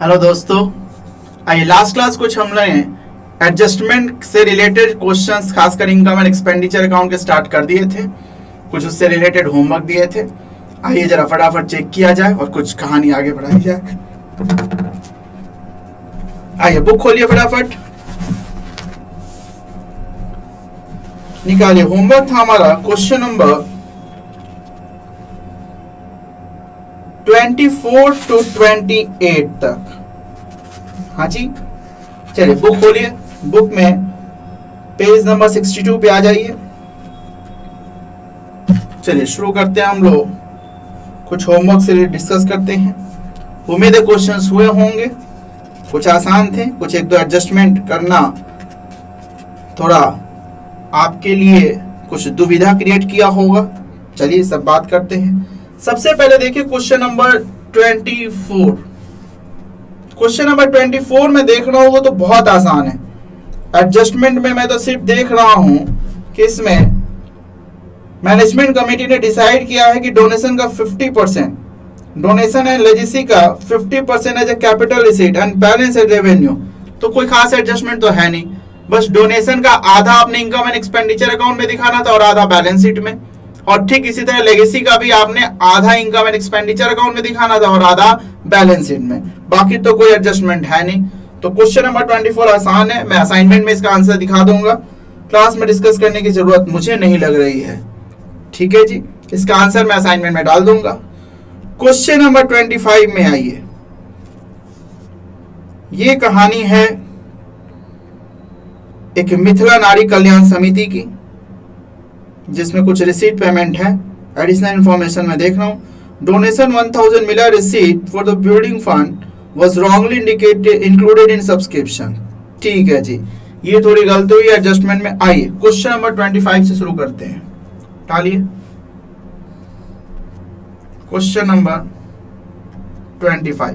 Hello दोस्तों, आइए last class कुछ हमने एडजस्टमेंट से रिलेटेड क्वेश्चंस खासकर इनकम एंड एक्सपेंडिचर अकाउंट के स्टार्ट कर दिए थे। कुछ उससे रिलेटेड होमवर्क दिए थे। आइए जरा फटाफट चेक किया जाए और कुछ कहानी आगे बढ़ाई जाए। आइए बुक खोलिए, फटाफट निकालिए। होमवर्क था हमारा क्वेश्चन नंबर 24 to 28 तक। हाँ जी, चलिए बुक खोलिए। बुक में पेज नंबर 62 पे आ जाइए। चलिए शुरू करते हैं। हम लोग कुछ होमवर्क से डिस्कस करते हैं। उम्मीद है क्वेश्चंस हुए होंगे, कुछ आसान थे, कुछ एक दो एडजस्टमेंट करना थोड़ा आपके लिए कुछ दुविधा क्रिएट किया होगा। चलिए सब बात करते हैं। सबसे पहले देखिए क्वेश्चन नंबर 24। क्वेश्चन नंबर 24 में देख रहा हूँ वो तो बहुत आसान है। एडजस्टमेंट में मैं तो सिर्फ देख रहा हूं कि इसमें मैनेजमेंट कमेटी ने डिसाइड किया है कि डोनेशन का 50%, डोनेशन एंड लेजेसी का 50% as a capital receipt and balance as revenue. तो कोई खास एडजस्टमेंट तो है नहीं, बस डोनेशन का आधा आपने इनकम एंड एक्सपेंडिचर अकाउंट में दिखाना था और आधा बैलेंस शीट में। और ठीक इसी तरह लेगेसी का भी आपने आधा इनकम एंड एक्सपेंडिचर अकाउंट में दिखाना था और आधा बैलेंस शीट में। बाकी तो कोई एडजस्टमेंट है नहीं। तो क्वेश्चन नंबर 24 आसान है। मैं असाइनमेंट में इसका आंसर दिखा दूंगा। क्लास में डिस्कस करने की जरूरत मुझे नहीं लग रही है। ठीक है जी, इसका आंसर मैं असाइनमेंट में डाल दूंगा। क्वेश्चन नंबर 25 में आइए। ये कहानी है एक मिथिला नारी कल्याण समिति की, जिसमें कुछ रिसीट पेमेंट है। एडिशनल इंफॉर्मेशन में देख रहा हूं। डोनेशन 1000 मिला, receipt for the building fund was wrongly indicated included in subscription। ठीक है जी, ये थोड़ी गलती हुई एडजस्टमेंट में। आइए क्वेश्चन नंबर 25 से शुरू करते हैं। टालिए question number 25।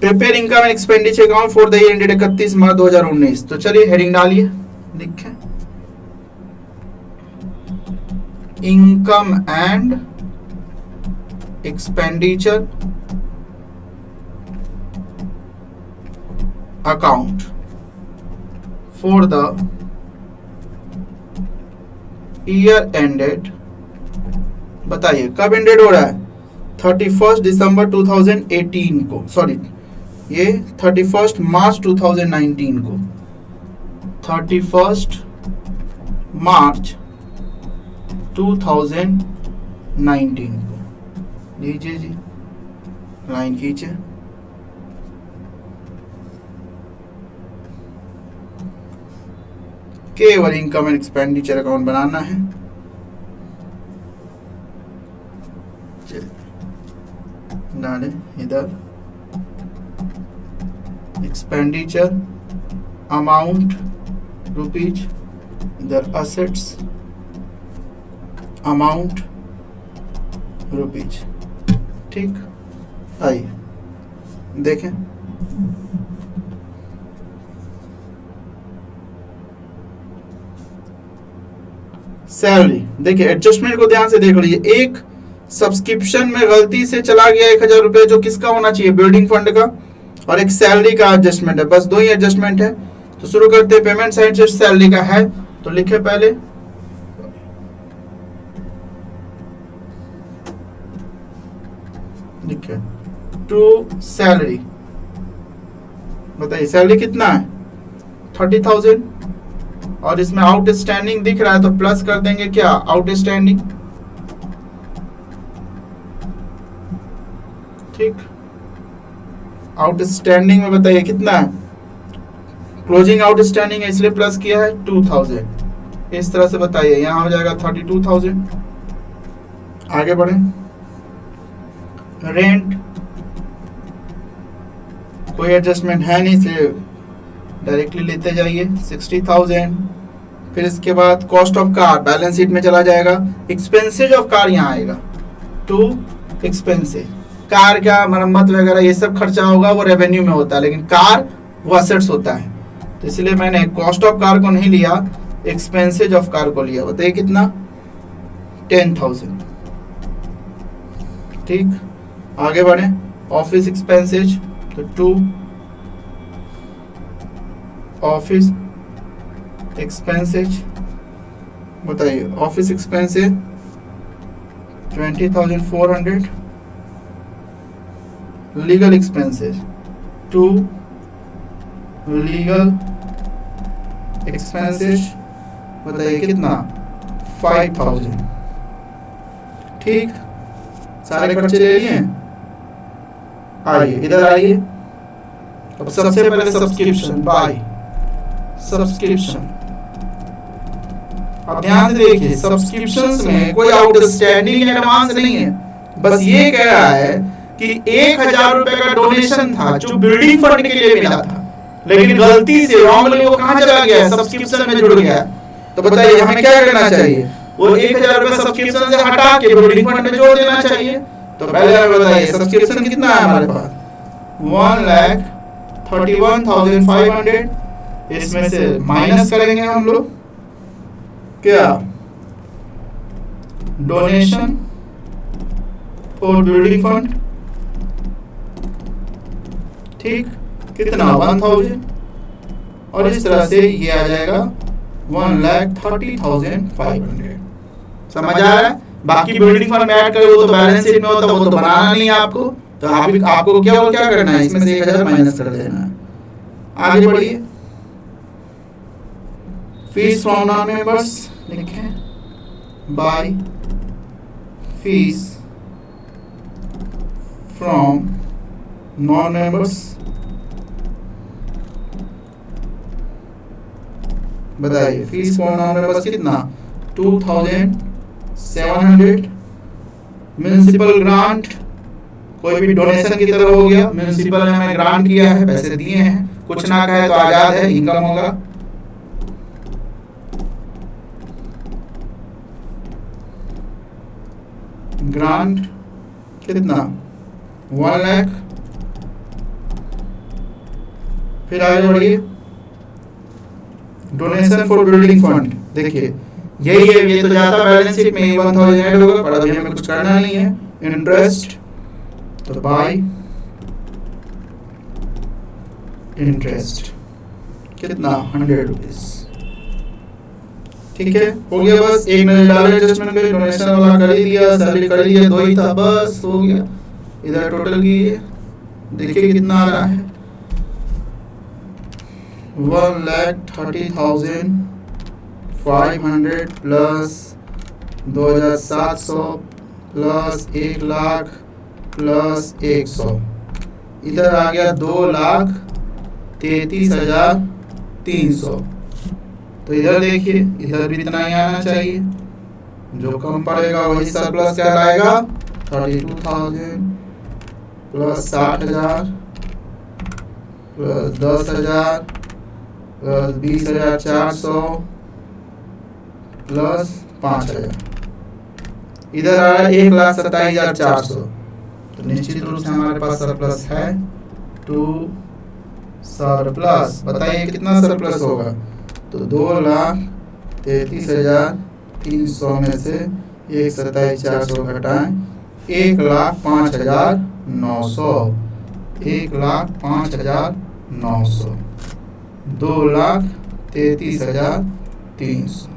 Prepare income and expenditure account for the year ended 31 March 2019। तो चलिए हेडिंग डालिए, लिखें income and expenditure account for the year ended। बताइए कब एंडेड हो रहा है? 31 दिसंबर 2018 को, सॉरी ये 31 मार्च 2019 को, 31 मार्च 2019 को। लीजिए जी, लाइन खींचे। केवल इनकम एंड एक्सपेंडिचर अकाउंट बनाना है। डालें इधर एक्सपेंडिचर अमाउंट रुपीज, इधर असेट्स अमाउंट रुपीज। ठीक, आइए देखें। सैलरी देखिए, एडजस्टमेंट को ध्यान से देख लीजिए। एक सब्सक्रिप्शन में गलती से चला गया 1000 रुपए, जो किसका होना चाहिए? बिल्डिंग फंड का। और एक सैलरी का एडजस्टमेंट है, बस दो ही एडजस्टमेंट है। तो शुरू करते हैं। पेमेंट साइड से सैलरी का है तो लिखे पहले टू सैलरी। बताइए सैलरी कितना है? 30,000। और इसमें आउटस्टैंडिंग दिख रहा है तो प्लस कर देंगे क्या? आउटस्टैंडिंग। ठीक, आउटस्टैंडिंग में बताइए कितना है? क्लोजिंग आउटस्टैंडिंग है इसलिए प्लस किया है 2000। इस तरह से बताइए, यहां हो जाएगा 32,000। आगे बढ़े। रेंट कोई एडजस्टमेंट है नहीं इसलिए डायरेक्टली लेते जाइए 60,000। फिर इसके बाद cost of car balance sheet में चला जाएगा। एक्सपेंसेज ऑफ कार यहाँ आएगा टू एक्सपेंसेज। कार का मरम्मत वगैरह ये सब खर्चा होगा वो रेवेन्यू में होता है, लेकिन कार वो असेट्स होता है। तो इसलिए मैंने कॉस्ट ऑफ कार को नहीं लिया, एक्सपेंसेज ऑफ कार को लिया। बताइए कितना? 10,000। ठीक, आगे बढ़े। ऑफिस एक्सपेंसेज, तो 2 ऑफिस एक्सपेंसेज, बताइए office expenses 20,400, legal expenses 2 legal expenses, बताइए कितना 5,000। ठीक, सारे खर्चे ले लिए। आइए इधर आइए, अब सबसे पहले सब्सक्रिप्शन, बाय सब्सक्रिप्शन। अब ध्यान से देखिए, सब्सक्रिप्शंस में कोई आउटस्टैंडिंग एडवांस नहीं है, बस ये कह रहा है कि 1,000 रुपए का डोनेशन था जो बिल्डिंग फंड के लिए मिला था, लेकिन गलती से रॉन्गली वो कहां चला गया, सब्सक्रिप्शन में जुड़ गया। तो बताइए हमें क्या करना चाहिए, वो 1,000 रुपए सब्सक्रिप्शन से हटा के बिल्डिंग फंड में जोड़ देना चाहिए। तो पहले हमें बताइए सब्सक्रिप्शन कितना है हमारे पास, 1,31,500, इसमें से माइनस करेंगे हम लोग क्या, डोनेशन फॉर बिल्डिंग फंड, ठीक, कितना 1,000, और इस तरह से ये आ जाएगा 1,30,500। समझ आ रहा है। बाकी बिल्डिंग फंड में ऐड करो वो तो बैलेंस शीट में होता है, वो तो बनाना नहीं है आपको, तो आपको क्या करना है, इसमें से 1,000 माइनस कर देना है। आगे बढ़िए, फीस फ्रॉम नॉन मेंबर्स लिखें, by fees from non members, बताइए फीस फ्रॉम नॉन मेंबर्स कितना 2,700। म्युनिसिपल ग्रांट, कोई भी डोनेशन की तरह हो गया, म्युनिसिपल ने हमें ग्रांट किया है, पैसे दिए हैं, कुछ ना कहे तो आजाद है, इनकम होगा। ग्रांट कितना 1 लाख। फिर आगे बढ़िए, डोनेशन फॉर बिल्डिंग फंड, देखिए यही है, ये तो जाता बैलेंस शीट में 1,000 ऐड होगा, पर अभी हमें कुछ करना नहीं है। इंटरेस्ट, तो बाय इंटरेस्ट कितना 100 रुपीज, ठीक है, हो गया। बस एक नजर डाले एडजस्टमेंट पे, डोनेशन वाला कर ही दिया, सैलरी कर ही दिया, 2 ही था, बस हो गया। इधर टोटल कीजिए, देखिए कितना आ रहा है, 1,30,500 प्लस 2,700 प्लस 1,00,000 प्लस 100, इधर आ गया 2,33,300। तो इधर देखिए, इधर भी इतना ही आना चाहिए, जो कम पड़ेगा वही सरप्लस क्या आएगा, 32,000 प्लस 60,000 प्लस 10,000 प्लस 20,400 प्लस 5,000, इधर आ रहा है 1,27,400। तो निश्चित रूप से हमारे पास सरप्लस है, टू सरप्लस, बताइए कितना सरप्लस होगा, तो 2,33,300 में से 1,27,400 घटाएं, 1,05,900, 1,05,900, 2,33,300।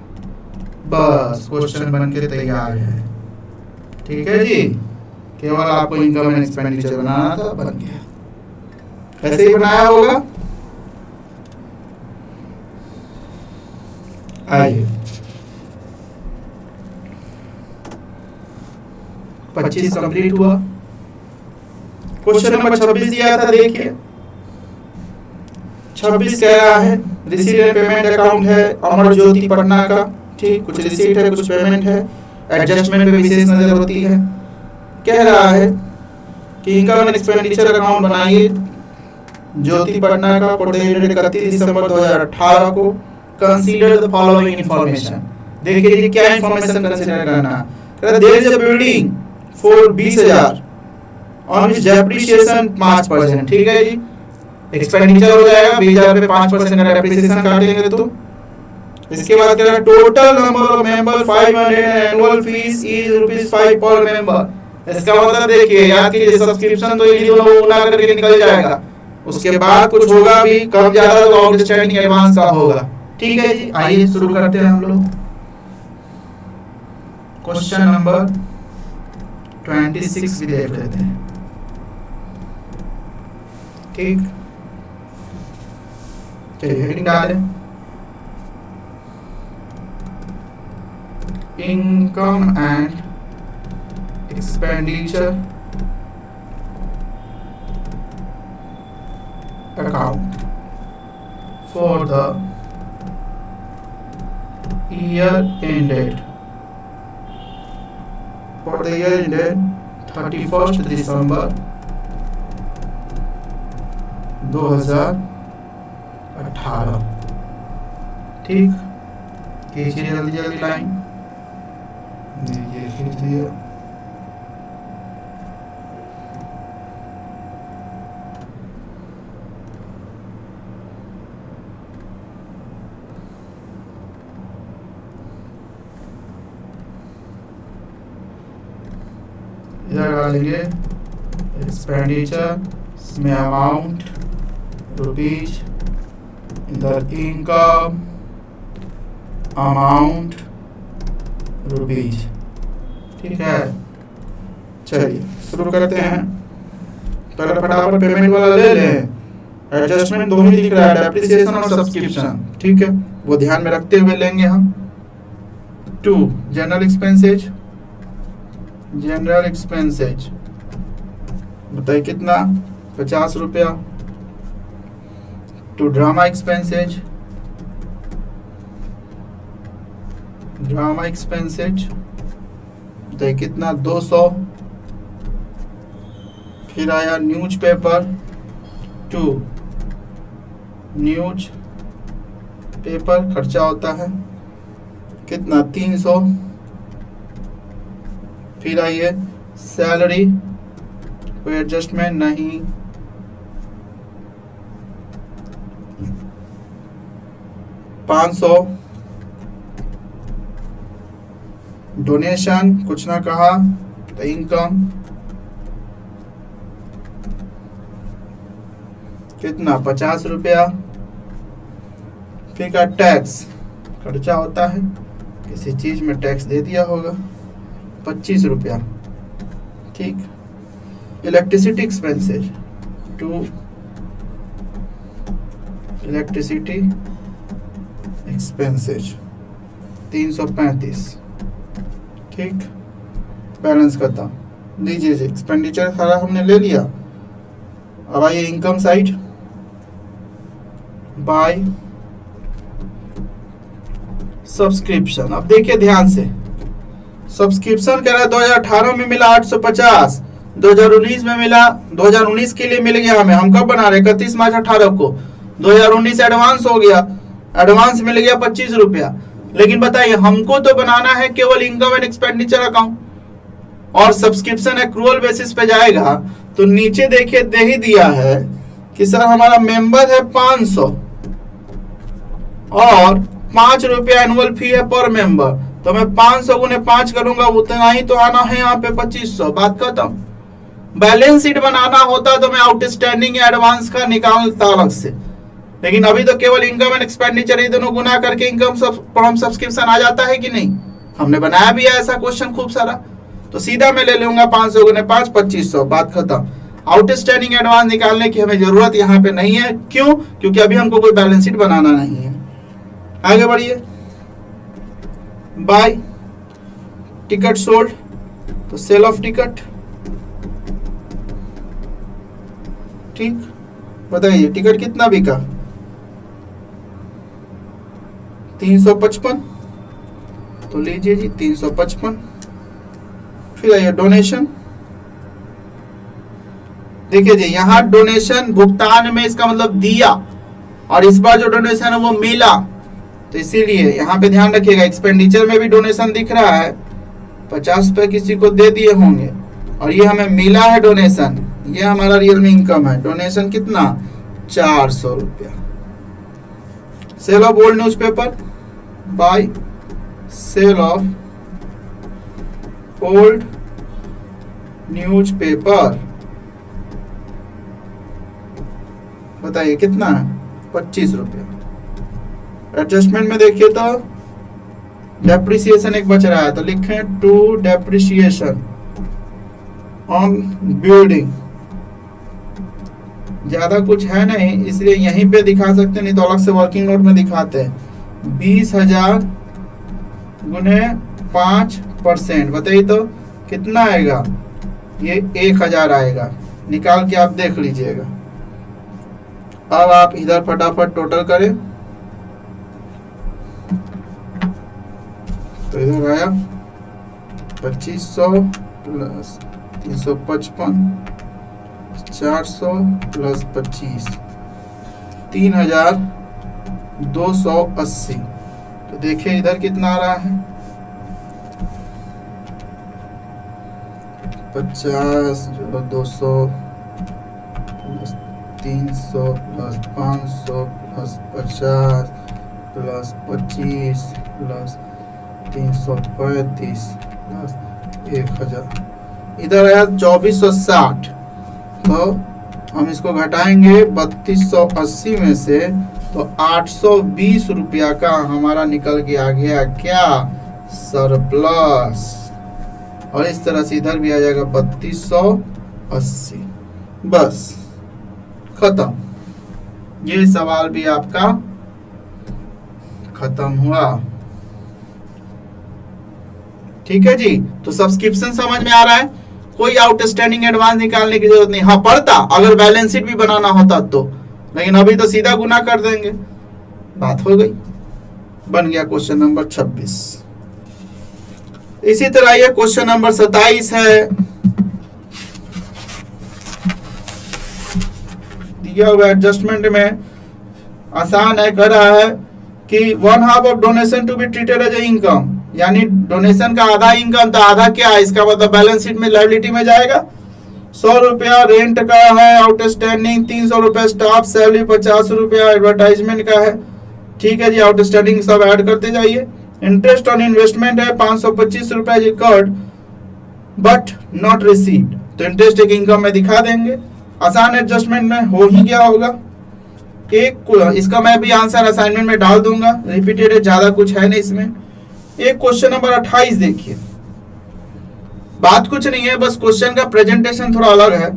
बस क्वेश्चन बन के तैयार है, ठीक है जी। केवल आपको इनकम एंड एक्सपेंडिचर बनाना था, बन गया। ऐसे ही बनाया होगा। आइए 25 कंप्लीट हुआ। क्वेश्चन नंबर 26 दिया था, देखिए 26 कह रहा है रिसीट एंड पेमेंट अकाउंट है अमर ज्योति पटना का, ठीक, कुछ रिसीट है कुछ पेमेंट है, एडजस्टमेंट पे विशेष नजर होती है। कह रहा है कि इनकम एंड एक्सपेंडिचर अकाउंट बनाइए ज्योति पटना का फॉर द डेट 31 दिसंबर 2018 को। कंसीडर द फॉलोइंग इंफॉर्मेशन, देखिए जी क्या इंफॉर्मेशन कंसीडर करना है। There is a building for 20,000 on which depreciation 5%, ठीक है जी। एक्सपेंडिचर हो जाएगा 20,000 पे 5% का डेप्रिसिएशन काटेंगे तो। इसके बाद कह रहा है total number of member 500 and annual fees is ₹5 पर मेंबर। इसका मतलब देखिए, याद कीजिए, सब्सक्रिप्शन तो ये दोनों गुना करके निकल जाएगा, उसके बाद कुछ होगा भी कम ज्यादा तो आउटस्टैंडिंग एडवांस का होगा। ठीक है जी, आइए शुरू करते हैं हम लोग। क्वेश्चन नंबर 26 भी देख लेते हैं। ठीक, चलिए हेडिंग डालें, income and expenditure account for the year ended 31st December 2018। ठीक, खींचिए जल्दी जल्दी लाइन, ये खींच दिया। इधर डालेंगे एक्सपेंडिचर, इसमें अमाउंट रुपीज, इधर इनकम अमाउंट रुपीज। ठीक है, चलिए शुरू करते हैं। पहले फटाफट पेमेंट वाला ले लें, एडजस्टमेंट दोनों ही दिख रहा है, डेप्रिसिएशन और सब्सक्रिप्शन। ठीक है, वो ध्यान में रखते हुए लेंगे हम। 2 जनरल एक्सपेंसेज, जनरल एक्सपेंसेज बताइए कितना, 50 रुपया। 2 ड्रामा एक्सपेंसेज, ड्रामा एक्सपेंसेज बताइए कितना, 200। फिर आया न्यूज पेपर, 2 न्यूज पेपर खर्चा होता है कितना, 300। फिर आइए सैलरी, कोई एडजस्टमेंट नहीं, 500। डोनेशन कुछ ना कहा, तो इनकम कितना, 50 रुपया। फिर का टैक्स खर्चा होता है, किसी चीज में टैक्स दे दिया होगा, 25 रुपया। ठीक, इलेक्ट्रिसिटी एक्सपेंसेज, 2 इलेक्ट्रिसिटी एक्सपेंसेज 335। ठीक, बैलेंस करता हूँ, लीजिए जी, एक्सपेंडिचर सारा हमने ले लिया। अब आइए इनकम साइड, बाय सब्सक्रिप्शन। अब देखिए ध्यान से, सब्सक्रिप्शन कह रहा है 2018 में मिला 850, 2019 में मिला, 2019 के लिए मिल गया हमें, हम कब बना रहे 31 मार्च 18 को, 2019 एडवांस हो गया, एडवांस मिल गया 25 रुपया। लेकिन बताइए हमको तो बनाना है केवल इनकम एंड एक्सपेंडिचर अकाउंट, और सब्सक्रिप्शन एक्रूअल बेसिस पे जाएगा। तो नीचे देखिए दे ही दिया है कि सर हमारा मेंबर है 500 और 5 रुपया एनुअल फी है पर मेंबर, तो मैं 500 गुने 5 करूंगा, उतना ही तो आना है यहाँ पे 2500। बात खत्म। बैलेंस शीट बनाना होता तो मैं आउटस्टैंडिंग या एडवांस का निकालता अलग से, लेकिन अभी तो केवल इनकम एंड एक्सपेंडिचर ये दोनों गुना करके इनकम फ्रॉम सब्सक्रिप्शन आ जाता है कि नहीं। हमने बनाया भी है ऐसा क्वेश्चन खूब सारा, तो सीधा मैं ले लूंगा 500 गुने 5 2500, बात खत्म। आउटस्टैंडिंग एडवांस निकालने की हमें जरूरत यहाँ पे नहीं है, क्यों? क्योंकि अभी हमको कोई बैलेंस शीट बनाना नहीं है। आगे बढ़िए, बाय टिकट सोल्ड, तो सेल ऑफ टिकट। ठीक, बताइए टिकट कितना बिका, 355, तो लीजिए जी 355। फिर आइए डोनेशन, देखिए जी यहाँ डोनेशन भुगतान में इसका मतलब दिया, और इस बार जो डोनेशन है वो मिला, तो इसीलिए यहाँ पे ध्यान रखिएगा। एक्सपेंडिचर में भी डोनेशन दिख रहा है, 50 रुपए किसी को दे दिए होंगे, और ये हमें मिला है डोनेशन, ये हमारा रियल में इनकम है। डोनेशन कितना, 400 रुपया। Sale of old newspaper, by sale of old newspaper, बताइए कितना है? 25 रुपया। एडजस्टमेंट में देखिए तो डेप्रिसिएशन एक बच रहा है, तो लिखें टू डेप्रिसिएशन ऑन बिल्डिंग। ज्यादा कुछ है नहीं, इसलिए यहीं पे दिखा सकते हैं, नहीं तो अलग से वर्किंग नोट में दिखाते हैं। 20,000 गुने 5%, बताइए तो कितना आएगा? ये 1,000 आएगा। निकाल के आप देख लीजिएगा। अब आप इधर फटाफट टोटल करें, तो इधर आया 2500 प्लस 355, 400 प्लस 25, 3,280। तो देखिए इधर कितना आ रहा है? 50 जो 200 plus 300 plus 500 plus 50 plus 25 plus 335 plus 1,000, इधर आया 2460। तो हम इसको घटाएंगे 3280 में से, तो 820 रुपया का हमारा निकल के आ गया क्या? सरप्लस। और इस तरह से इधर भी आ जाएगा 3280। बस खत्म, ये सवाल भी आपका खत्म हुआ। ठीक है जी। तो सब्सक्रिप्शन समझ में आ रहा है? कोई आउटस्टैंडिंग एडवांस निकालने की जरूरत नहीं। हाँ पड़ता अगर बैलेंस शीट भी बनाना होता तो, लेकिन अभी तो सीधा गुना कर देंगे, बात हो गई। बन गया क्वेश्चन नंबर 26। इसी तरह ये क्वेश्चन नंबर 27 है। दिया हुआ एडजस्टमेंट में आसान है, कह रहा है कि 1/2 of donation to be treated as income, यानी डोनेशन का आधा इनकम, तो आधा क्या है? इसका मतलब बैलेंस शीट में लायबिलिटी में जाएगा। 100 रुपया रेंट का है आउटस्टैंडिंग, 300 रुपया स्टाफ सैलरी, 50 रुपया एडवर्टाइजमेंट का है। ठीक है जी, आउटस्टैंडिंग सब ऐड करते जाइए। इंटरेस्ट ऑन इन्वेस्टमेंट है 525 रुपया रिकॉर्ड बट नॉट रिसीव्ड, तो इंटरेस्ट एक इनकम में दिखा देंगे। आसान एडजस्टमेंट में हो ही गया होगा। एक इसका मैं भी आंसर असाइनमेंट में डाल दूंगा, रिपीटेड है, ज्यादा कुछ है नहीं इसमें। एक क्वेश्चन नंबर 28 देखिए, बात कुछ नहीं है, बस क्वेश्चन का प्रेजेंटेशन थोड़ा अलग है।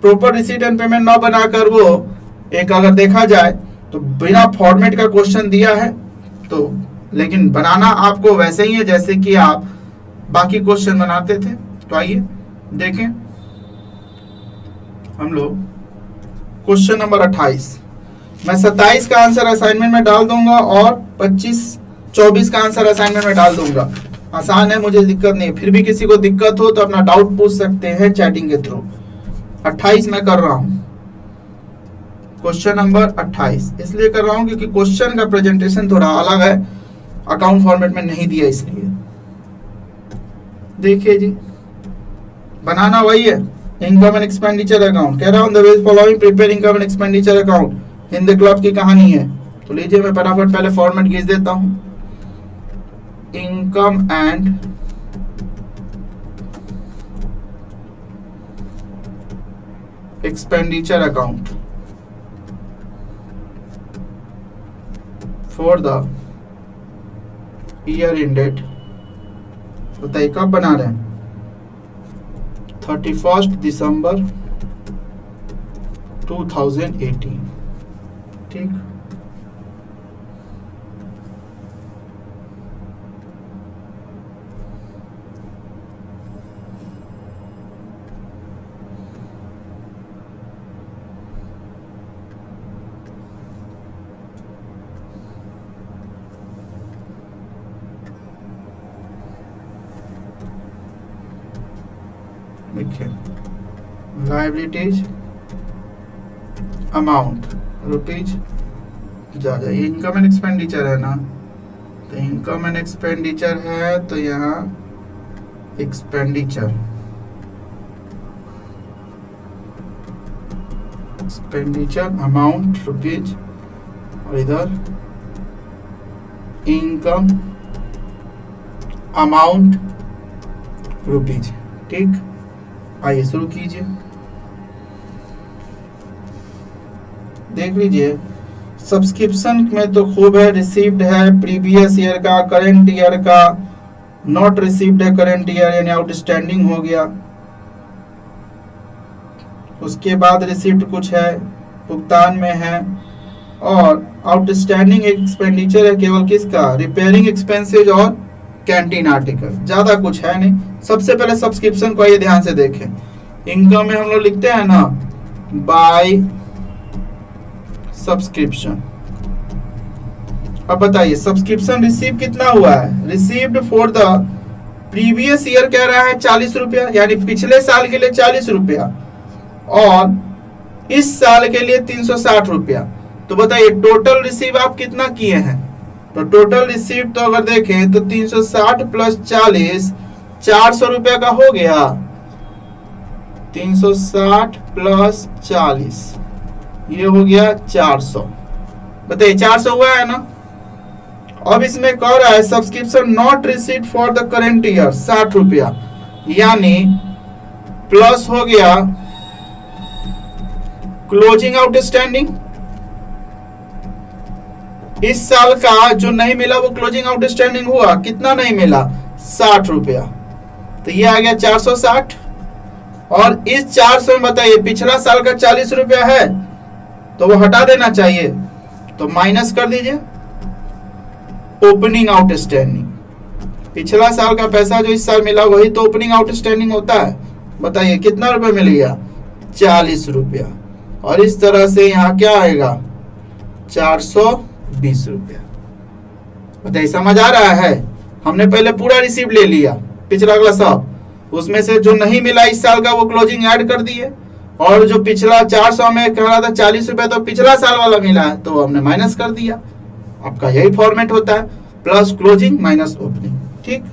प्रॉपर रिसीट एंड पेमेंट ना बनाकर वो एक अगर देखा जाए तो बिना फॉर्मेट का क्वेश्चन दिया है, तो लेकिन बनाना आपको वैसे ही है जैसे कि आप बाकी क्वेश्चन बनाते थे। तो आइए देखें हम लोग क्वेश्चन नंबर 28। मैं 27 का आंसर असाइनमेंट में डाल दूंगा और 24 का आंसर असाइनमेंट में डाल दूंगा। आसान है, मुझे दिक्कत नहीं। फिर भी किसी को दिक्कत हो तो अपना डाउट पूछ सकते हैं चैटिंग के थ्रू। 28 में कर रहा हूं, क्वेश्चन नंबर 28 इसलिए कर रहा हूं क्योंकि क्वेश्चन का प्रेजेंटेशन थोड़ा अलग है, अकाउंट फॉर्मेट में नहीं दिया इसलिए। देखिए जी, बनाना वही है, इनकम एंड एक्सपेंडिचर अकाउंट। कह रहा हूं the way following prepare income and expenditure account, Hind club की कहानी है। तो लीजिए मैं फटाफट पहले फॉर्मेट खींच देता हूं। Income and expenditure account for the year ended, बताइए कब बना रहे हैं? 31 दिसंबर 2018। ठीक, देखिए लाइबिलिटीज अमाउंट रुपीज जा जाइए, इनकम एंड एक्सपेंडिचर है ना, तो इनकम एंड एक्सपेंडिचर है तो यहाँ एक्सपेंडिचर अमाउंट रुपीज और इधर इनकम अमाउंट रुपीज। ठीक, आइए शुरू कीजिए, देख लीजिए। सब्सक्रिप्शन में तो खूब है, रिसीव्ड है प्रीवियस ईयर का, करेंट ईयर का, नॉट रिसीव्ड है करेंट ईयर यानी आउटस्टैंडिंग हो गया। उसके बाद रिसीव्ड कुछ है, भुगतान में है, और आउटस्टैंडिंग एक्सपेंडिचर है केवल किसका, रिपेयरिंग एक्सपेंसेज और कैंटीन आर्टिकल, ज्यादा कुछ है नहीं। सबसे पहले सब्सक्रिप्शन को ये ध्यान से देखें। इनकम में हम लोग लिखते हैं ना बाय सब्सक्रिप्शन। अब बताइए सब्सक्रिप्शन रिसीव कितना हुआ है, received for the previous year कह रहा है 40 रुपया, यानी पिछले साल के लिए 40 रुपया, और इस साल के लिए 360 रुपया। तो बताइए टोटल रिसीव आप कितना किए हैं, तो टोटल रिसीव तो अगर देखें तो 360 प्लस 40 400 रुपया का हो गया। 360 प्लस 40 ये हो गया 400। बताइए 400 हुआ है ना। अब इसमें कह रहा है subscription not received for the current year 60 रुपया, यानी प्लस हो गया क्लोजिंग आउटस्टैंडिंग। इस साल का जो नहीं मिला वो क्लोजिंग आउटस्टैंडिंग हुआ, कितना नहीं मिला 60 रुपया, तो ये आ गया 460। और इस 400 में बताइए पिछला साल का 40 रुपया है तो वो हटा देना चाहिए, तो माइनस कर दीजिए ओपनिंग आउटस्टैंडिंग। पिछला साल का पैसा जो इस साल मिला वही तो ओपनिंग आउटस्टैंडिंग होता है। बताइए कितना रुपया मिल गया 40 रुपया, और इस तरह से यहाँ क्या आएगा 420 रुपया। बताइए समझ आ रहा है। हमने पहले पूरा रिसीव ले लिया पिछला अगला सब, उसमें से जो नहीं मिला इस साल का वो क्लोजिंग ऐड कर दिए, और जो पिछला 400 में कह रहा था 40 रुपया तो पिछला साल वाला मिला है तो हमने माइनस कर दिया। आपका यही फॉर्मेट होता है, प्लस क्लोजिंग माइनस ओपनिंग। ठीक,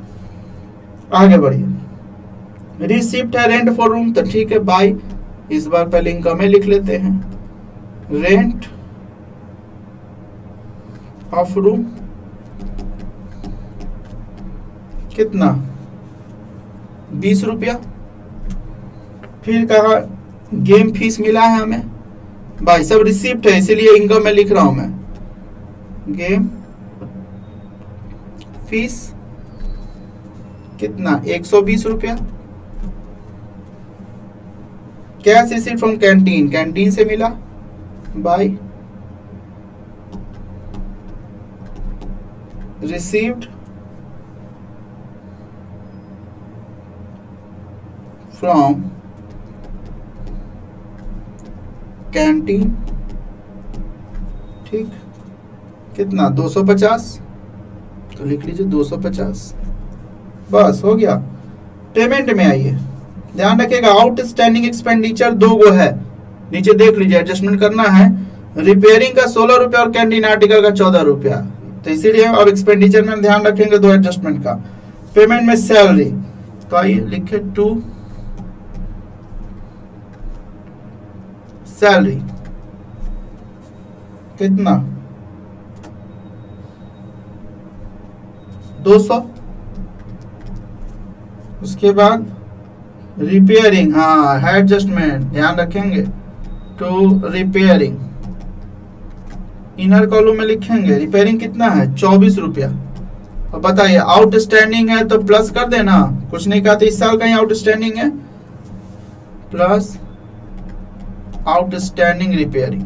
आगे बढ़िए। रिसिप्ट है रेंट फॉर रूम, तो ठीक है बाय, इस बार पहले इनकम में लिख लेते हैं, रेंट ऑफ रूम कितना 20 रुपया। फिर कहा गेम फीस मिला है हमें, भाई सब रिसिप्ट है इसीलिए इनकम में लिख रहा हूं मैं। गेम फीस कितना 120 रुपया। Cash receipt from canteen, canteen से मिला, बाय रिसीव्ड फ्रॉम कैंटीन। ठीक, कितना 250, तो लिख लीजिए 250, बस हो गया। पेमेंट में आइए, ध्यान रखिएगा आउटस्टैंडिंग एक्सपेंडिचर 2 गो है, नीचे देख लीजिए एडजस्टमेंट करना है। रिपेयरिंग का 16 रुपया और कैंटीन आर्टिकल का 14 रुपया, तो इसीलिए अब एक्सपेंडिचर में ध्यान रखेंगे 2 एडजस्टमेंट का। पेमेंट में सैलरी, तो आइए लिखे टू सैलरी कितना 200। उसके बाद रिपेयरिंग, हाँ है एडजस्टमेंट, ध्यान रखेंगे टू रिपेयरिंग, इनर कॉलम में लिखेंगे रिपेयरिंग कितना है 24 रुपया। अब बताइए आउटस्टैंडिंग है तो प्लस कर देना, कुछ नहीं कहा तो इस साल का ही आउटस्टैंडिंग है, प्लस आउटस्टैंडिंग रिपेयरिंग।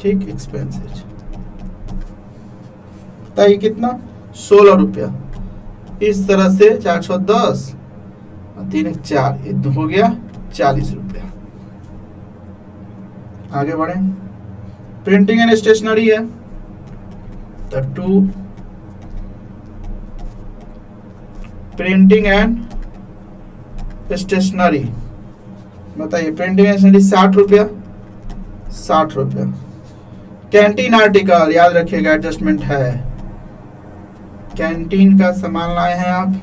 ठीक, एक्सपेंसेस बताइए कितना 16 रुपया। इस तरह से 410 और 3 4 हो गया 40 रुपया। आगे बढ़े, प्रिंटिंग एंड स्टेशनरी है तो 2 प्रिंटिंग एंड स्टेशनरी। बताइए प्रिंटिंग एंड स्टेशनरी 60 रुपया, 60 रुपया। कैंटीन आर्टिकल याद रखिएगा एडजस्टमेंट है, कैंटीन का सामान लाए हैं आप।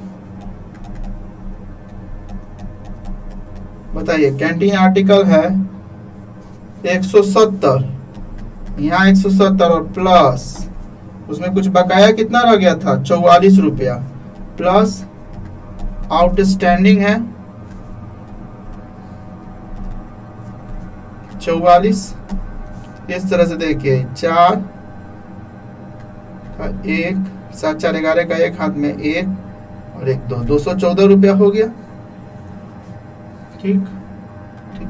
बताइए कैंटीन आर्टिकल है 170, यहाँ 170 और प्लस उसमें कुछ बकाया कितना रह गया था 44 रुपया, प्लस आउटस्टैंडिंग है 44। इस तरह से देखिए 4 का 1, 7 4 11 का 1 हाथ में 1 और 1 2, 214 रुपया हो गया। ठीक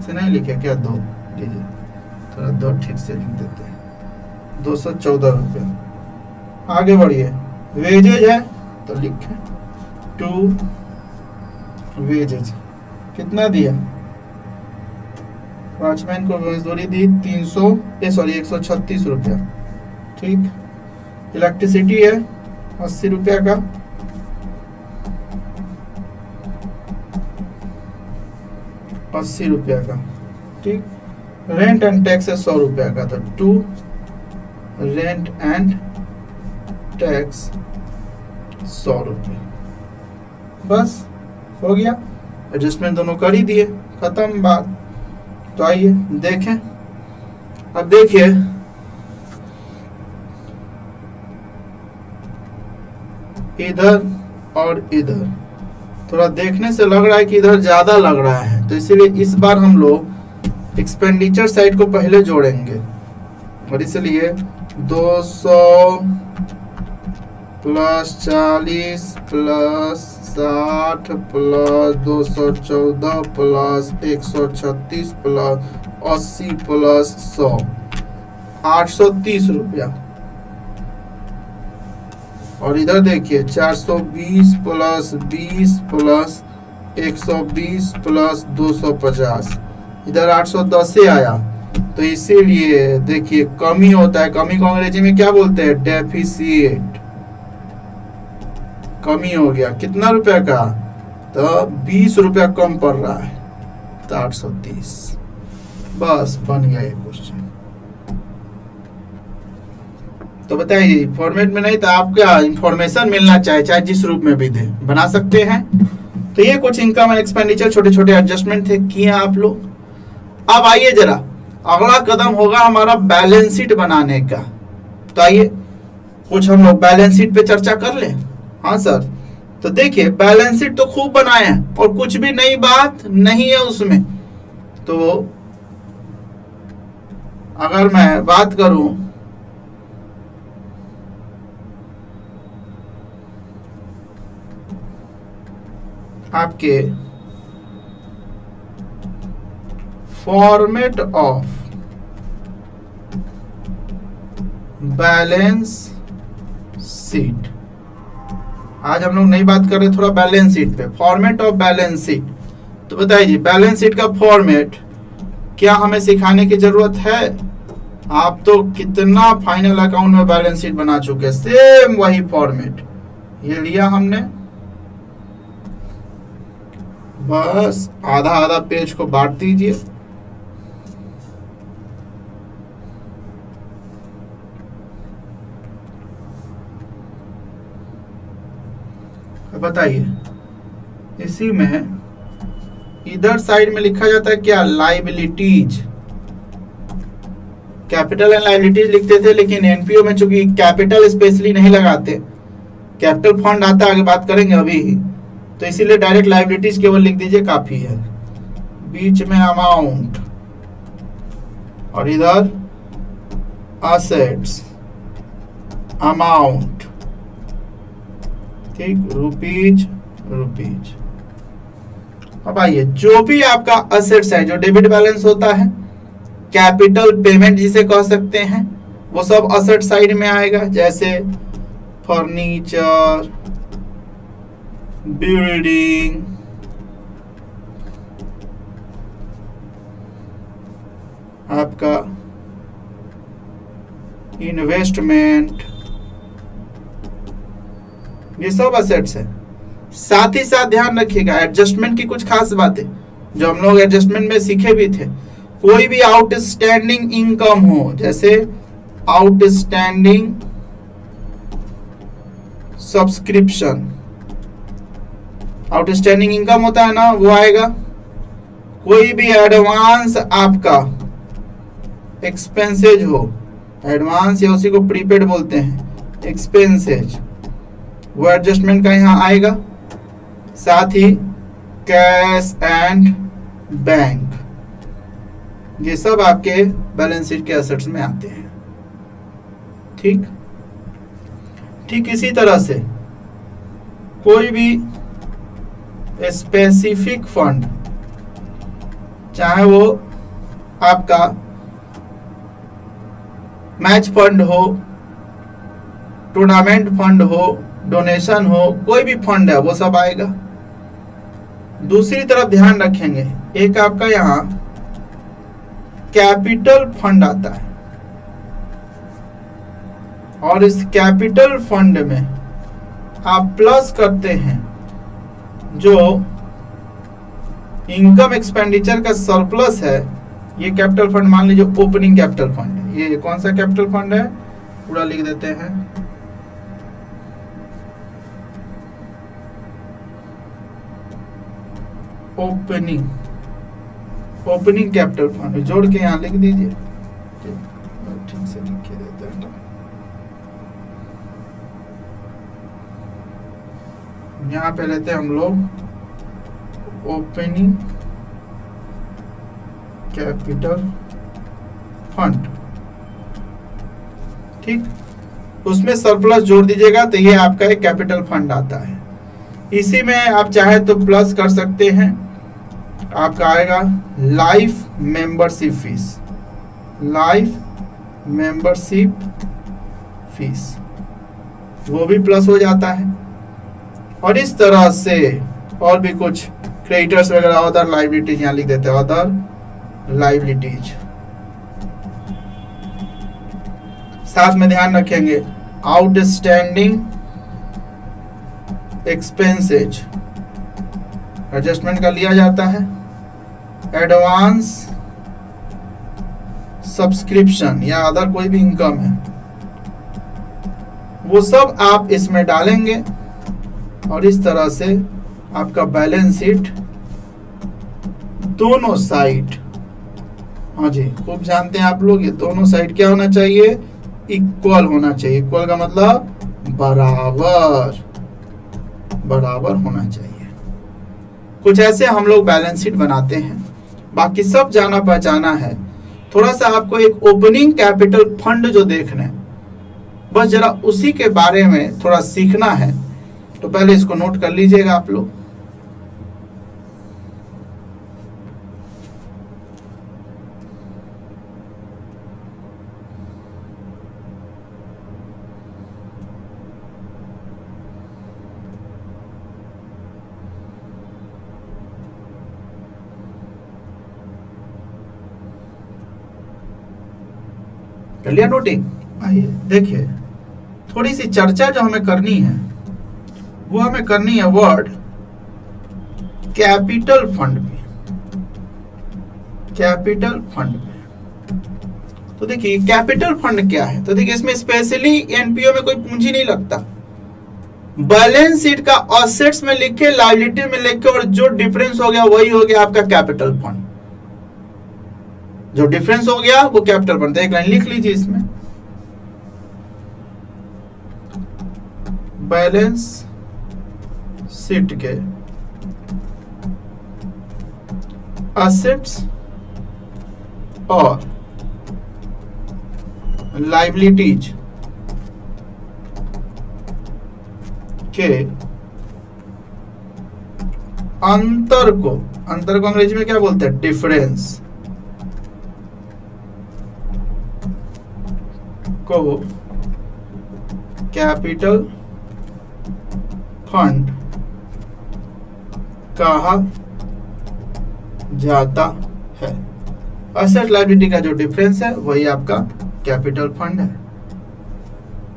से नहीं लिखे क्या? 2 लीजिए, थोड़ा 2 ठीक से लिख देते हैं। 214 रुपया। आगे बढ़िए, वेजेज है तो लिखें 2 वेजेज। कितना दिया? वॉचमैन को मजदूरी दी 136 रुपया। ठीक। इलेक्ट्रिसिटी है 80 रुपया का। ठीक। रेंट एंड टैक्स है 100 रुपया का, तो 2 रेंट एंड टैक्स 100 रुपया। बस हो गया, एडजस्टमेंट दोनों कर ही दिए, खत्म बात। तो आइए देखें। अब देखिए इधर और इधर थोड़ा देखने से लग रहा है कि इधर ज्यादा लग रहा है, तो इसीलिए इस बार हम लोग एक्सपेंडिचर साइड को पहले जोड़ेंगे, और इसलिए 200 plus 40 plus 60 plus 214 plus 136 plus 80 plus 100, 830 रुपया। और इधर देखिए 420 प्लस 20 प्लस 120 प्लस 250, इधर 810 से आया। तो इसीलिए देखिए कमी होता है, कमी को अंग्रेजी में क्या बोलते हैं? डेफिसिट। कमी हो गया कितना रुपया का? तो 20 रुपया कम पड़ रहा है, तो 830। बस बन गया ये क्वेश्चन। तो बताइए, फॉर्मेट में नहीं तो आप क्या इंफॉर्मेशन मिलना चाहे जिस रूप में भी दे, बना सकते हैं। तो ये कुछ इनकम एंड एक्सपेंडिचर छोटे छोटे एडजस्टमेंट थे, किए आप लोग। अब आइए जरा, अगला कदम होगा हमारा बैलेंस शीट बनाने का। तो आइए कुछ हम लोग बैलेंस शीट पे चर्चा कर लें। हाँ सर, तो देखिए बैलेंस शीट तो खूब बनाए हैं और कुछ भी नई बात नहीं है उसमें। तो अगर मैं बात करूं आपके फॉर्मेट ऑफ बैलेंस शीट, आज हम लोग नई बात कर रहे थोड़ा बैलेंस शीट पे, फॉर्मेट ऑफ बैलेंस शीट। तो बताइए बैलेंस शीट का फॉर्मेट क्या हमें सिखाने की जरूरत है? आप तो कितना फाइनल अकाउंट में बैलेंस शीट बना चुके हैं, सेम वही फॉर्मेट ये लिया हमने। बस आधा आधा पेज को बांट दीजिए। बताइए इसी में इधर साइड में लिखा जाता है क्या? लाइबिलिटीज। कैपिटल एंड लाइबिलिटीज लिखते थे, लेकिन एनपीओ में चूंकि कैपिटल स्पेशली नहीं लगाते, कैपिटल फंड आता है, आगे बात करेंगे अभी ही, तो इसीलिए डायरेक्ट लाइबिलिटीज केवल लिख दीजिए, काफी है। बीच में अमाउंट और इधर असेट्स अमाउंट, ठीक, रुपीज। अब आइए, जो भी आपका असेट्स है, जो डेबिट बैलेंस होता है, कैपिटल पेमेंट जिसे कह सकते हैं, वो सब असेट साइड में आएगा। जैसे फर्नीचर, बिल्डिंग, आपका इन्वेस्टमेंट, ये सब असेट्स है। साथ ही साथ ध्यान रखिएगा एडजस्टमेंट की कुछ खास बातें जो हम लोग एडजस्टमेंट में सीखे भी थे। कोई भी आउटस्टैंडिंग इनकम हो, जैसे आउटस्टैंडिंग सब्सक्रिप्शन, आउटस्टैंडिंग इनकम होता है ना, वो आएगा। कोई भी एडवांस आपका एक्सपेंसेज हो, एडवांस या उसी को प्रीपेड बोलते हैं, एक्सपेंसेज, वो एडजस्टमेंट का यहां आएगा। साथ ही कैश एंड बैंक, ये सब आपके बैलेंस शीट के एसेट्स में आते हैं। ठीक ठीक इसी तरह से कोई भी स्पेसिफिक फंड, चाहे वो आपका मैच फंड हो, टूर्नामेंट फंड हो, डोनेशन हो, कोई भी फंड है वो सब आएगा। दूसरी तरफ ध्यान रखेंगे, एक आपका यहाँ कैपिटल फंड आता है, और इस कैपिटल फंड में आप प्लस करते हैं जो इनकम एक्सपेंडिचर का सरप्लस है। ये कैपिटल फंड मान लीजिए ओपनिंग कैपिटल फंड है। ये कौन सा कैपिटल फंड है, पूरा लिख देते हैं। ओपनिंग कैपिटल फंड जोड़ के यहां लिख दीजिए। ठीक से लिख के देते हैं। यहां पे लेते हैं हम लोग ओपनिंग कैपिटल फंड। ठीक, उसमें सरप्लस जोड़ दीजिएगा तो ये आपका एक कैपिटल फंड आता है। इसी में आप चाहे तो प्लस कर सकते हैं, आपका आएगा life membership fees. Life membership fees वो भी प्लस हो जाता है। और इस तरह से और भी कुछ क्रेडिटर्स वगैरह, अदर लाइबिलिटीज यहाँ लिख देते हैं, अदर लाइबिलिटीज। साथ में ध्यान रखेंगे आउटस्टैंडिंग एक्सपेंसेज एडजस्टमेंट का लिया जाता है। एडवांस सब्सक्रिप्शन या अदर कोई भी इनकम है वो सब आप इसमें डालेंगे, और इस तरह से आपका बैलेंस शीट दोनों साइड, हाँ जी खूब जानते हैं आप लोग, ये दोनों साइड क्या होना चाहिए, इक्वल होना चाहिए। इक्वल का मतलब बराबर, बराबर होना चाहिए। कुछ ऐसे हम लोग बैलेंस शीट बनाते हैं। बाकी सब जाना पहचाना है। थोड़ा सा आपको एक ओपनिंग कैपिटल फंड जो देखना है, बस जरा उसी के बारे में थोड़ा सीखना है, तो पहले इसको नोट कर लीजिएगा आप लोग। कर लिया नोटिंग? आइए देखिए, थोड़ी सी चर्चा जो हमें करनी है वो हमें करनी है वर्ड कैपिटल फंड पे। कैपिटल फंड पे तो देखिए कैपिटल फंड क्या है, तो देखिए इसमें स्पेशली एनपीओ में कोई पूंजी नहीं लगता। बैलेंस शीट का असेट्स में लिखे, लायबिलिटी में लिखे, और जो डिफरेंस हो गया वही हो गया आपका कैपिटल फंड। जो डिफरेंस हो गया वो कैपिटल फंड। एक लाइन लिख लीजिए इसमें, बैलेंस शीट के असेट्स और लायबिलिटीज के अंतर को अंग्रेजी में क्या बोलते हैं, डिफरेंस को कैपिटल फंड कहा जाता है। असेट लायबिलिटी का जो डिफरेंस है वही आपका कैपिटल फंड है।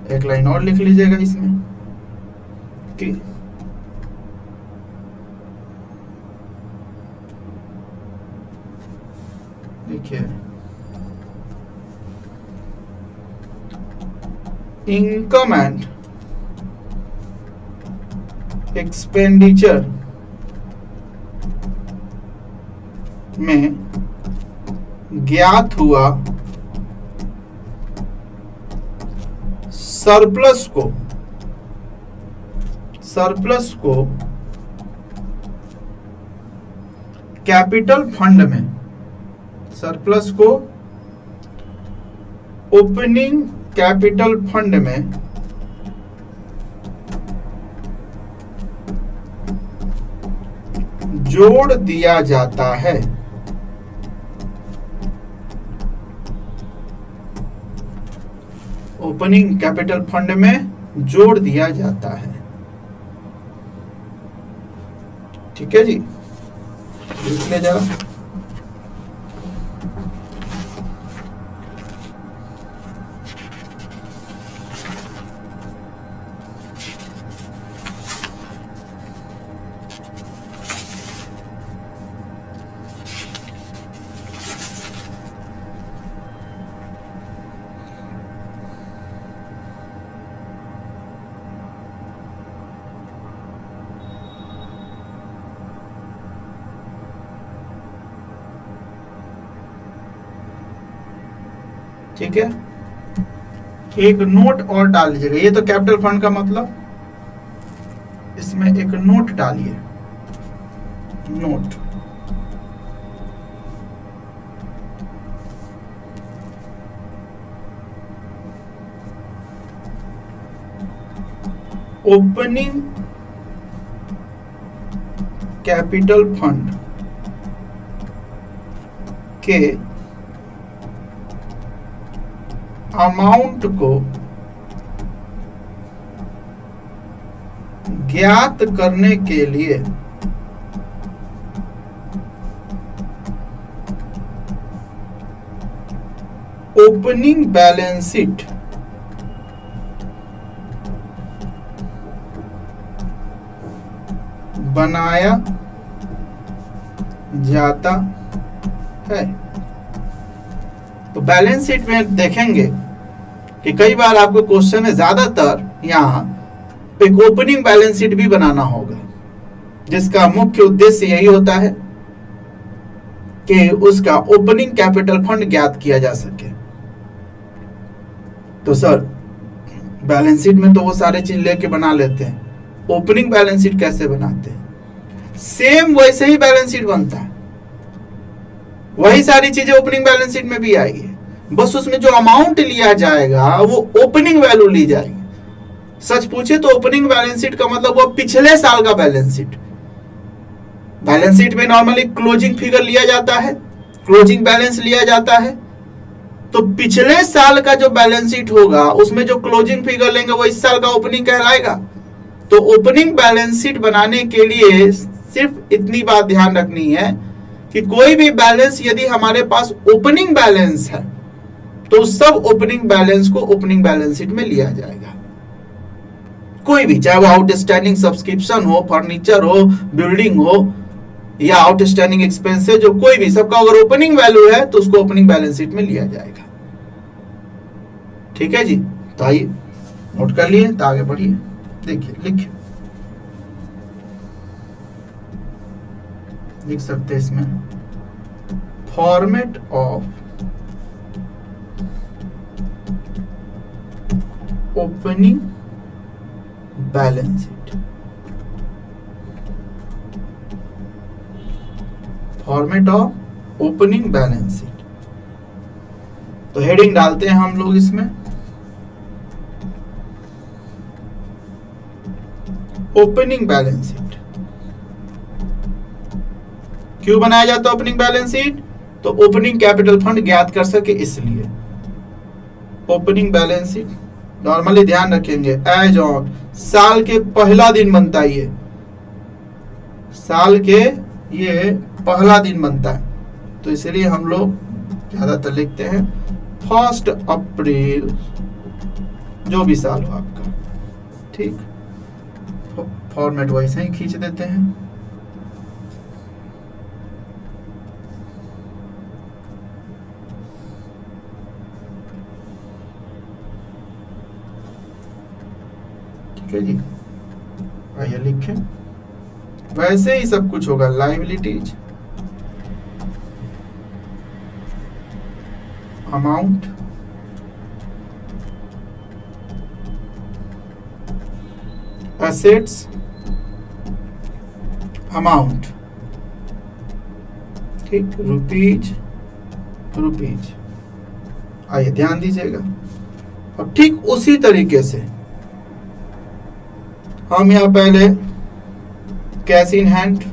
एक लाइन और लिख लीजिएगा इसमें कि देखिए इनकम एंड एक्सपेंडिचर में ज्ञात हुआ सरप्लस को कैपिटल फंड में सरप्लस को ओपनिंग कैपिटल फंड में जोड़ दिया जाता है। ओपनिंग कैपिटल फंड में जोड़ दिया जाता है। ठीक है जी, लिख ले जरा। ठीक है, एक नोट और डाल लीजिएगा। ये तो कैपिटल फंड का मतलब, इसमें एक नोट डालिए। नोट ओपनिंग कैपिटल फंड के अमाउंट को ज्ञात करने के लिए ओपनिंग बैलेंस शीट बनाया जाता है। तो बैलेंस शीट में देखेंगे कि कई बार आपको क्वेश्चन में ज्यादातर यहाँ एक ओपनिंग बैलेंस शीट भी बनाना होगा, जिसका मुख्य उद्देश्य यही होता है कि उसका ओपनिंग कैपिटल फंड ज्ञात किया जा सके। तो सर बैलेंस शीट में तो वो सारे चीज लेके बना लेते हैं, ओपनिंग बैलेंस शीट कैसे बनाते हैं? सेम वैसे ही बैलेंस शीट बनता है, वही सारी चीजें ओपनिंग बैलेंस शीट में भी आएगी, बस उसमें जो अमाउंट लिया जाएगा वो ओपनिंग वैल्यू ली जाएगी। सच पूछे तो ओपनिंग बैलेंस शीट का मतलब वो पिछले साल का बैलेंस शीट। बैलेंस शीट में नॉर्मली क्लोजिंग फिगर लिया जाता है, क्लोजिंग बैलेंस लिया जाता है, तो पिछले साल का जो बैलेंस शीट होगा उसमें जो क्लोजिंग फिगर लेंगे वो इस साल का ओपनिंग कहलाएगा। तो ओपनिंग बैलेंस शीट बनाने के लिए सिर्फ इतनी बात ध्यान रखनी है कि कोई भी बैलेंस यदि हमारे पास ओपनिंग बैलेंस है तो सब ओपनिंग बैलेंस को ओपनिंग बैलेंस शीट में लिया जाएगा। कोई भी, चाहे वो आउटस्टैंडिंग सब्सक्रिप्शन हो, फर्नीचर हो, बिल्डिंग हो या आउटस्टैंडिंग एक्सपेंसेस जो कोई भी, सबका अगर ओपनिंग वैल्यू है तो उसको ओपनिंग बैलेंस शीट में लिया जाएगा। ठीक है जी, तो आइए नोट कर लिए, तो आगे बढ़िए। देखिए लिखिए, लिख सकते हैं इसमें format of opening balance sheet. Format of opening balance sheet, तो हेडिंग डालते हैं हम लोग इसमें ओपनिंग बैलेंस शीट। क्यों बनाया जाता है ओपनिंग बैलेंस शीट? तो ओपनिंग कैपिटल फंड ज्ञात कर सके इसलिए। ओपनिंग बैलेंस शीट नॉर्मली ध्यान रखेंगे एज ऑन साल के पहला दिन बनता है, ये साल के ये पहला दिन बनता है, तो इसलिए हम लोग ज्यादातर लिखते हैं 1 अप्रैल जो भी साल हो आपका। ठीक, फॉर्मेट वैसे ही खींच देते हैं। ठीक है जी, आइए लिखें, वैसे ही सब कुछ होगा। लायबिलिटीज, अमाउंट, एसेट्स, अमाउंट, ठीक, रुपीज, रुपीज। आइए ध्यान दीजिएगा। अब ठीक उसी तरीके से हम यहाँ पहले cash in hand,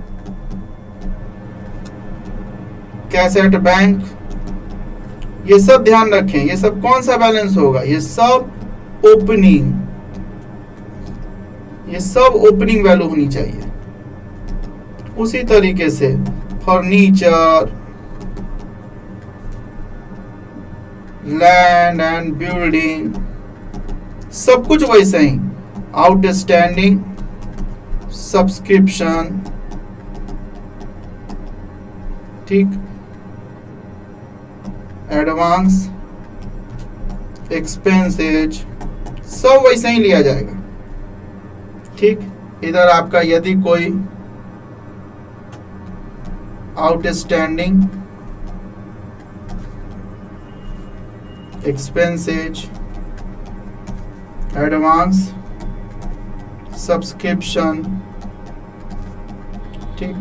cash at bank, ये सब ध्यान रखें। ये सब कौन सा बैलेंस होगा? ये सब ओपनिंग, ये सब ओपनिंग वैल्यू होनी चाहिए। उसी तरीके से फर्नीचर, लैंड एंड बिल्डिंग, सब कुछ वैसे ही। आउटस्टैंडिंग, सब्सक्रिप्शन, ठीक, एडवांस, एक्सपेंसेज, सब वैसे ही लिया जाएगा। ठीक, इधर आपका यदि कोई आउटस्टैंडिंग, एक्सपेंसेज, एडवांस, सब्सक्रिप्शन, ठीक,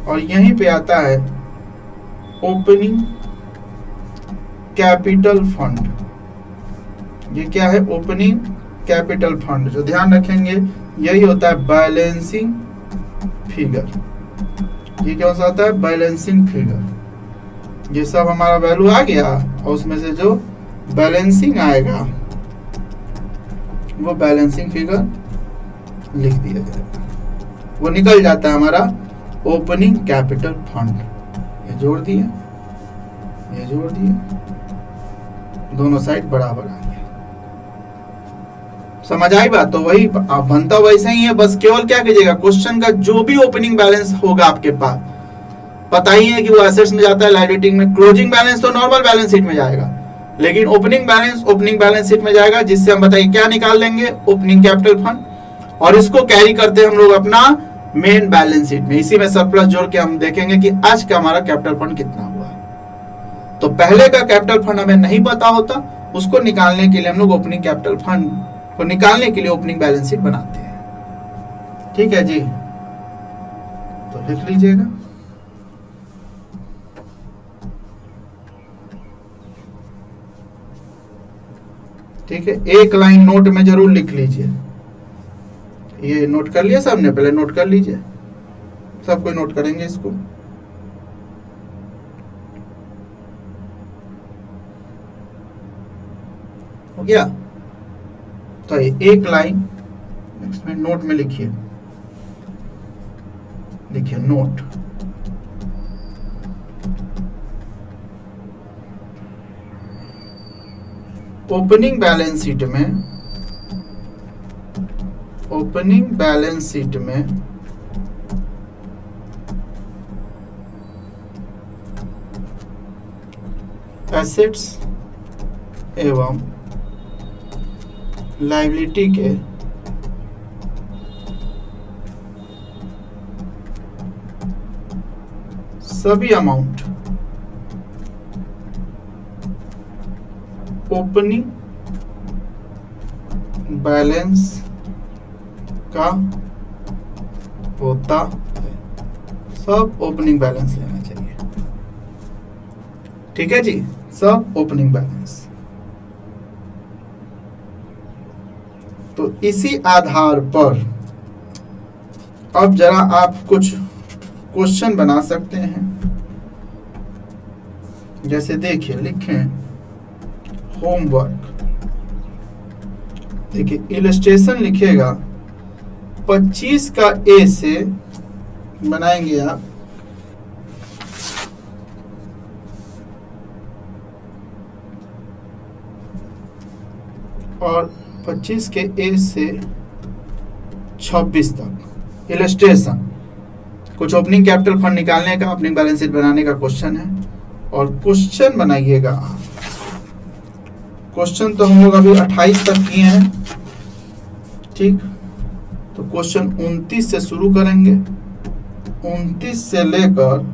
और यहीं पे आता है ओपनिंग कैपिटल फंड। ये क्या है? Opening capital fund. जो ध्यान रखेंगे यही होता है बैलेंसिंग फिगर। ये क्या होता है? Balancing figure. ये सब हमारा वैल्यू आ गया और उसमें से जो बैलेंसिंग आएगा वो बैलेंसिंग फिगर लिख दिया जाएगा, वो निकल जाता है हमारा ओपनिंग कैपिटल फंड। ये जोड़ दिए, ये जोड़ दिए, दोनों साइड बराबर आ गया। समझ आई बात? तो वही आप बनता वैसे ही है, बस केवल क्या कीजिएगा, क्वेश्चन का जो भी ओपनिंग बैलेंस होगा आपके पास, पता ही है कि वो एसेट्स में जाता है, लायबिलिटी में। क्लोजिंग बैलेंस तो नॉर्मल बैलेंस शीट में जाएगा, लेकिन ओपनिंग बैलेंस शीट में जाएगा, जिससे हम बताइए क्या निकाल लेंगे? Opening capital fund. और इसको कैरी करते हैं हम लोग अपना मेन बैलेंस शीट में। इसी में सरप्लस जोड़ के हम देखेंगे कि आज का हमारा कैपिटल फंड कितना हुआ है। तो पहले का कैपिटल फंड हमें नहीं पता होता, उसको निकालने के लिए हम लोग ओपनिंग कैपिटल फंड को निकालने के लिए ओपनिंग बैलेंस शीट बनाते हैं। ठीक है जी, तो लिख लीजिएगा। ठीक है, एक लाइन नोट में जरूर लिख लीजिए। ये नोट कर लिया सबने? पहले नोट कर लीजिए, सब कोई नोट करेंगे इसको। हो गया? तो ये एक लाइन नेक्स्ट में नोट में लिखिए, लिखिए नोट। ओपनिंग बैलेंस शीट में, ओपनिंग बैलेंस शीट में एसेट्स एवं लायबिलिटी के सभी अमाउंट ओपनिंग बैलेंस का होता है। सब ओपनिंग बैलेंस लेना चाहिए। ठीक है जी, सब ओपनिंग बैलेंस। तो इसी आधार पर अब जरा आप कुछ क्वेश्चन बना सकते हैं। जैसे देखिए, लिखें होमवर्क। देखिए इलस्ट्रेशन लिखिएगा 25 का ए से बनाएंगे आप और 25 के ए से 26 तक इलस्ट्रेशन। कुछ ओपनिंग कैपिटल फंड निकालने का, ओपनिंग बैलेंस शीट बनाने का क्वेश्चन है। और क्वेश्चन बनाइएगा आप। क्वेश्चन तो हम लोग अभी 28 तक किए हैं, ठीक। तो क्वेश्चन 29 से शुरू करेंगे। 29 से लेकर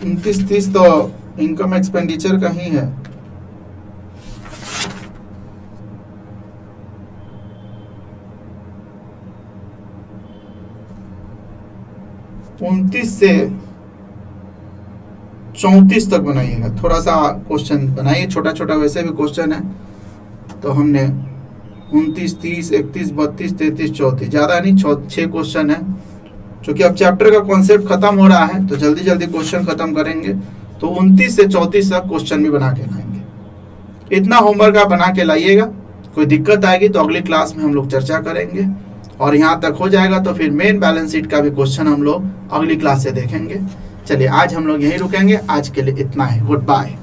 29-30 तो इनकम एक्सपेंडिचर का ही है। उनतीस से 34 तक बनाइएगा। थोड़ा सा क्वेश्चन बनाइए, छोटा छोटा वैसे भी क्वेश्चन है। तो हमने 29, 30, 31, 32, 33, 34, ज़्यादा नहीं, 6 क्वेश्चन है। क्योंकि अब चैप्टर का कॉन्सेप्ट खत्म हो रहा है तो जल्दी जल्दी क्वेश्चन खत्म करेंगे। तो 29 से 34 तक क्वेश्चन भी बना के लाएंगे। इतना होमवर्क आप बना के लाइएगा। कोई दिक्कत आएगी तो अगली क्लास में हम लोग चर्चा करेंगे। और यहाँ तक हो जाएगा तो फिर मेन बैलेंस शीट का भी क्वेश्चन हम लोग अगली क्लास से देखेंगे। चलिए आज हम लोग यहीं रुकेंगे। आज के लिए इतना है। Good bye.